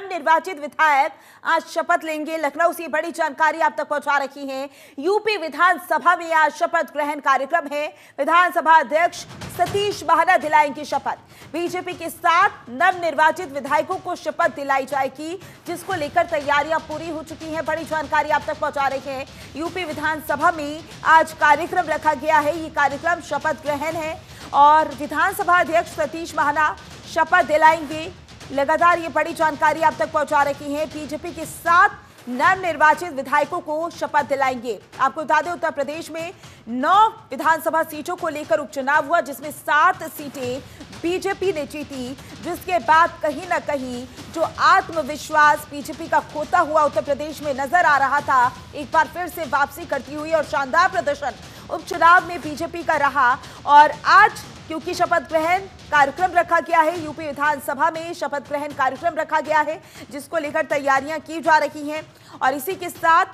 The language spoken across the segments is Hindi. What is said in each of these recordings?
नवनिर्वाचित विधायक आज शपथ लेंगे। लखनऊ से बड़ी जानकारी आप तक पहुंचा रही हैं। यूपी विधानसभा में आज शपथ ग्रहण कार्यक्रम है। विधानसभा अध्यक्ष सतीश महाना दिलाएंगे शपथ। बीजेपी के 7 नवनिर्वाचित विधायकों को शपथ दिलाई जाएगी, जिसको लेकर तैयारियां पूरी हो चुकी हैं। बड़ी जानकारी आप तक पहुंचा रहे हैं। यूपी विधानसभा में आज कार्यक्रम रखा गया है। ये कार्यक्रम शपथ ग्रहण है और विधानसभा अध्यक्ष सतीश महाना शपथ दिलाएंगे। लगातार ये बड़ी जानकारी आप तक पहुंचा रही है। बीजेपी के 7 नवनिर्वाचित विधायकों को शपथ दिलाएंगे। आपको बता दें, उत्तर प्रदेश में 9 विधानसभा सीटों को लेकर उपचुनाव हुआ, जिसमें 7 सीटें बीजेपी ने जीती, जिसके बाद कहीं ना कहीं जो आत्मविश्वास बीजेपी का खोता हुआ उत्तर प्रदेश में नजर आ रहा था, एक बार फिर से वापसी करती हुई और शानदार प्रदर्शन उपचुनाव में बीजेपी का रहा। और आज क्योंकि शपथ ग्रहण कार्यक्रम रखा गया है, यूपी विधानसभा में शपथ ग्रहण कार्यक्रम रखा गया है, जिसको लेकर तैयारियां की जा रही हैं। और इसी के साथ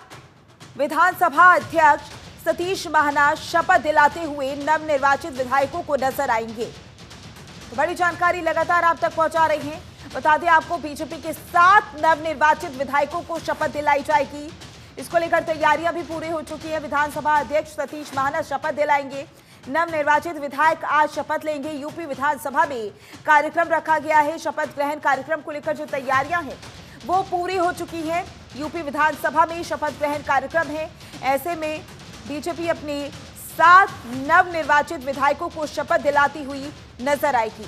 विधानसभा अध्यक्ष सतीश महाना शपथ दिलाते हुए नवनिर्वाचित विधायकों को नजर आएंगे। तो बड़ी जानकारी लगातार आप तक पहुंचा रही हैं। बता दें आपको, बीजेपी के 7 नवनिर्वाचित विधायकों को शपथ दिलाई जाएगी। इसको लेकर तैयारियां भी पूरी हो चुकी है। विधानसभा अध्यक्ष सतीश महाना शपथ दिलाएंगे। नवनिर्वाचित विधायक आज शपथ लेंगे। यूपी विधानसभा में कार्यक्रम रखा गया है। शपथ ग्रहण कार्यक्रम को लेकर जो तैयारियां हैं वो पूरी हो चुकी हैं। यूपी विधानसभा में शपथ ग्रहण कार्यक्रम है। ऐसे में बीजेपी अपने 7 नवनिर्वाचित विधायकों को शपथ दिलाती हुई नजर आएगी।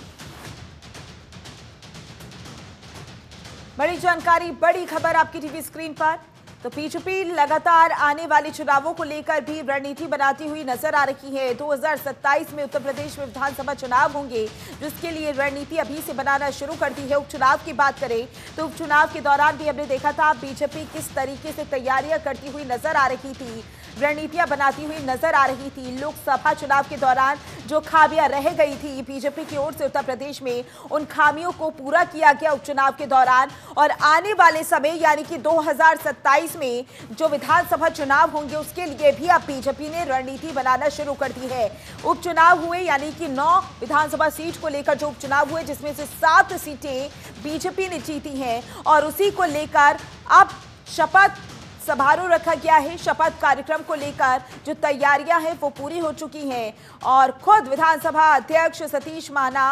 बड़ी जानकारी, बड़ी खबर आपकी टीवी स्क्रीन पर। तो बीजेपी लगातार आने वाले चुनावों को लेकर भी रणनीति बनाती हुई नजर आ रही है। 2027 में उत्तर प्रदेश में विधानसभा चुनाव होंगे, जिसके लिए रणनीति अभी से बनाना शुरू कर दी है। उपचुनाव की बात करें तो उपचुनाव के दौरान भी हमने देखा था बीजेपी किस तरीके से तैयारियां करती हुई नजर आ रही थी, रणनीतियां बनाती हुई नजर आ रही थी। लोकसभा चुनाव के दौरान जो खामियां रह गई थी बीजेपी की ओर से उत्तर प्रदेश में, उन खामियों को पूरा किया गया उपचुनाव के दौरान। और आने वाले समय यानी कि 2027 में जो विधानसभा चुनाव होंगे, उसके लिए भी अब बीजेपी ने रणनीति बनाना शुरू कर दी है। उपचुनाव हुए यानी कि 9 विधानसभा सीट को लेकर जो उपचुनाव हुए, जिसमें से 7 सीटें बीजेपी ने जीती हैं और उसी को लेकर अब शपथ समारोह रखा गया है। शपथ कार्यक्रम को लेकर जो तैयारियां हैं वो पूरी हो चुकी हैं और खुद विधानसभा अध्यक्ष सतीश महाना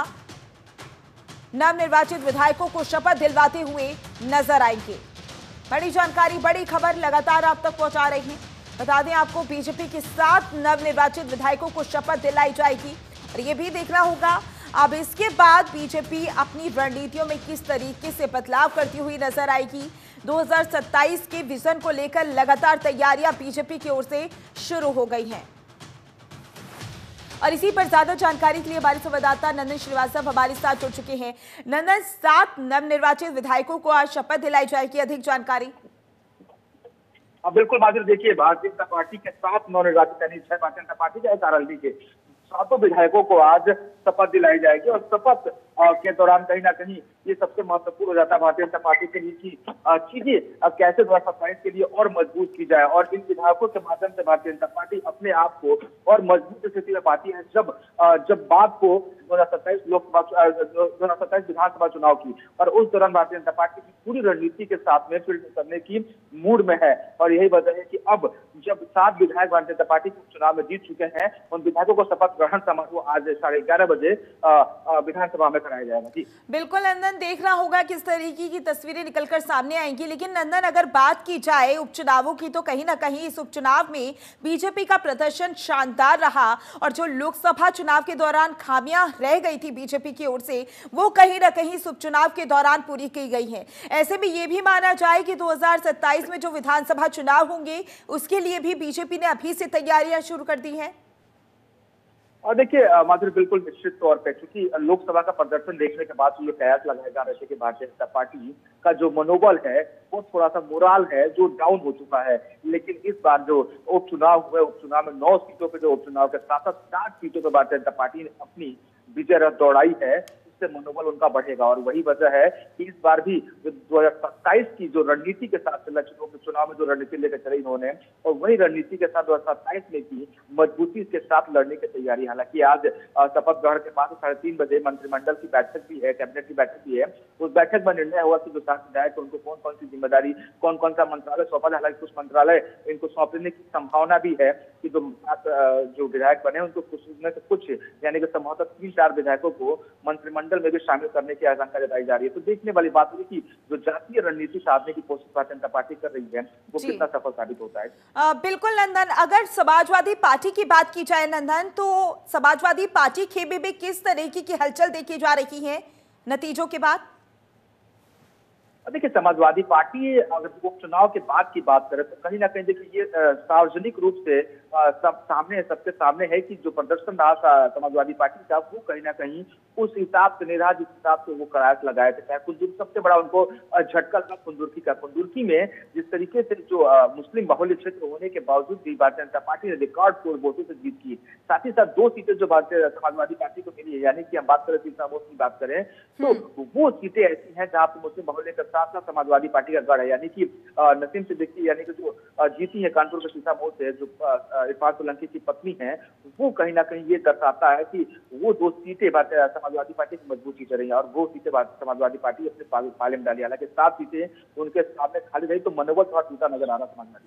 नवनिर्वाचित विधायकों को शपथ दिलवाते हुए नजर आएंगे। बड़ी जानकारी, बड़ी खबर लगातार आप तक पहुंचा रही हैं। बता दें आपको, बीजेपी के 7 नवनिर्वाचित विधायकों को शपथ दिलाई जाएगी और ये भी देखना होगा अब इसके बाद बीजेपी अपनी रणनीतियों में किस तरीके से बदलाव करती हुई नजर आएगी। 2027 के विजन को लेकर लगातार तैयारियां बीजेपी की ओर से शुरू हो गई हैं। और इसी पर ज्यादा जानकारी के लिए हमारे संवाददाता नंदन श्रीवास्तव हमारे साथ जुड़ चुके हैं। नंदन, 7 नवनिर्वाचित विधायकों को आज शपथ दिलाई जाएगी, अधिक जानकारी। बिल्कुल माधुरी, देखिए, भारतीय जनता पार्टी के 7 नवनिर्वाचित यानी 6 भारतीय जनता पार्टी के आरएलडी के 7 विधायकों को आज शपथ दिलाई जाएगी। और शपथ के दौरान कहीं ना कहीं ये सबसे महत्वपूर्ण हो जाता है भारतीय जनता पार्टी के लिए कि चीजें कैसे 2027 के लिए और मजबूत की जाए। और इन विधायकों के माध्यम से भारतीय जनता पार्टी अपने आप को और मजबूत स्थिति में पाती है जब बात को 2027 विधानसभा चुनाव की। और उस दौरान भारतीय जनता पार्टी की पूरी रणनीति के साथ में फील्ड करने की मूड में है। और यही वजह है कि अब जब 7 विधायक भारतीय जनता पार्टी के चुनाव में जीत चुके हैं, उन विधायकों को शपथ ग्रहण समारोह आज 11:30 बजे विधानसभा में कराया जाएगा। जी बिल्कुल नंदन, देखना होगा किस तरीके की तस्वीरें निकलकर सामने आएंगी। लेकिन नंदन, अगर बात की जाए उपचुनावों की, तो कहीं ना कहीं इस उपचुनाव में बीजेपी का प्रदर्शन शानदार रहा और जो लोकसभा चुनाव के दौरान खामियां रह गई थी बीजेपी की ओर से, वो कहीं ना कहीं इस उपचुनाव के दौरान पूरी की गई है। ऐसे में ये भी माना जाए कि 2027 में जो विधानसभा चुनाव होंगे, उसके लिए भी बीजेपी ने अभी से तैयारियां शुरू कर दी हैं। और देखिए माधुरी, बिल्कुल निश्चित तौर पे, क्योंकि लोकसभा का प्रदर्शन देखने के बाद ये कयास लगाया जा रहा है कि भारतीय जनता पार्टी का जो मनोबल है, वो थोड़ा सा मोराल है जो डाउन हो चुका है। लेकिन इस बार जो उपचुनाव हुए, उपचुनाव में 9 सीटों पे जो उपचुनाव के साथ 7 सीटों पर भारतीय जनता पार्टी ने अपनी विजय रथ दौड़ाई है। से मनोबल उनका बढ़ेगा। और वही वजह है कि इस बार भी 2027 की जो रणनीति के साथ चुनाव में जो रणनीति लेकर चले इन्होंने, और वही रणनीति के साथ 2027 में भी मजबूती के साथ लड़ने की तैयारी। हालांकि आज शपथ ग्रहण के बाद 3:30 बजे मंत्रिमंडल की बैठक भी है, कैबिनेट की बैठक भी है। उस बैठक में निर्णय हुआ कि जो 7 विधायक उनको कौन कौन सी जिम्मेदारी, कौन कौन सा मंत्रालय सौंपा जाए। हालांकि कुछ मंत्रालय इनको सौंपने की संभावना भी है कि जो विधायक बने उनको कुछ यानी कि संभवतः 3-4 विधायकों को मंत्रिमंडल में भी शामिल करने की आशंका जताई जा रही है। तो देखने वाली बात होगी कि जो जातीय रणनीति साधने की कोशिश भारतीय जनता पार्टी कर रही है वो कितना सफल साबित होता है। बिल्कुल नंदन, अगर समाजवादी पार्टी की बात की जाए नंदन, तो समाजवादी पार्टी खेमे में किस तरीके की हलचल देखी जा रही है नतीजों के बाद? देखिए, समाजवादी पार्टी अगर उपचुनाव के बाद की बात करें तो कहीं ना कहीं देखिए ये सार्वजनिक रूप से सबके सामने है कि जो प्रदर्शन रहा समाजवादी पार्टी का वो कहीं ना कहीं उस हिसाब से नहीं रहा जिस हिसाब से वो कयास लगाए थे। चाहे कुंदुर सबसे बड़ा उनको झटका लगा कुंदुरकी में जिस तरीके से जो मुस्लिम बहुल्य क्षेत्र होने के बावजूद भी भारतीय जनता पार्टी ने रिकॉर्ड तोड़ वोटों से जीत की। साथ ही साथ 2 सीटें जो भारतीय समाजवादी पार्टी को मिली है, यानी कि हम बात करें सीतामोड़ की बात करें तो वो सीटें ऐसी हैं जहां पर मुस्लिम बहुल्य के साथ साथ समाजवादी पार्टी का गढ़ है। यानी कि नसीम सिद्दीकी यानी कि जो जीती है कानपुर के सीतामोड़ से, जो इरफान सोलंकी की पत्नी है, वो कहीं ना कहीं ये दर्शाता है कि वो 2 सीटें समाजवादी पार्टी की मजबूत सीटें रही हैं और वो सीटें समाजवादी पार्टी अपने पाले में डाली। हालांकि 7 सीटें उनके सामने खाली रही तो मनोबल थोड़ा टूटा नजर आ रहा समाजवादी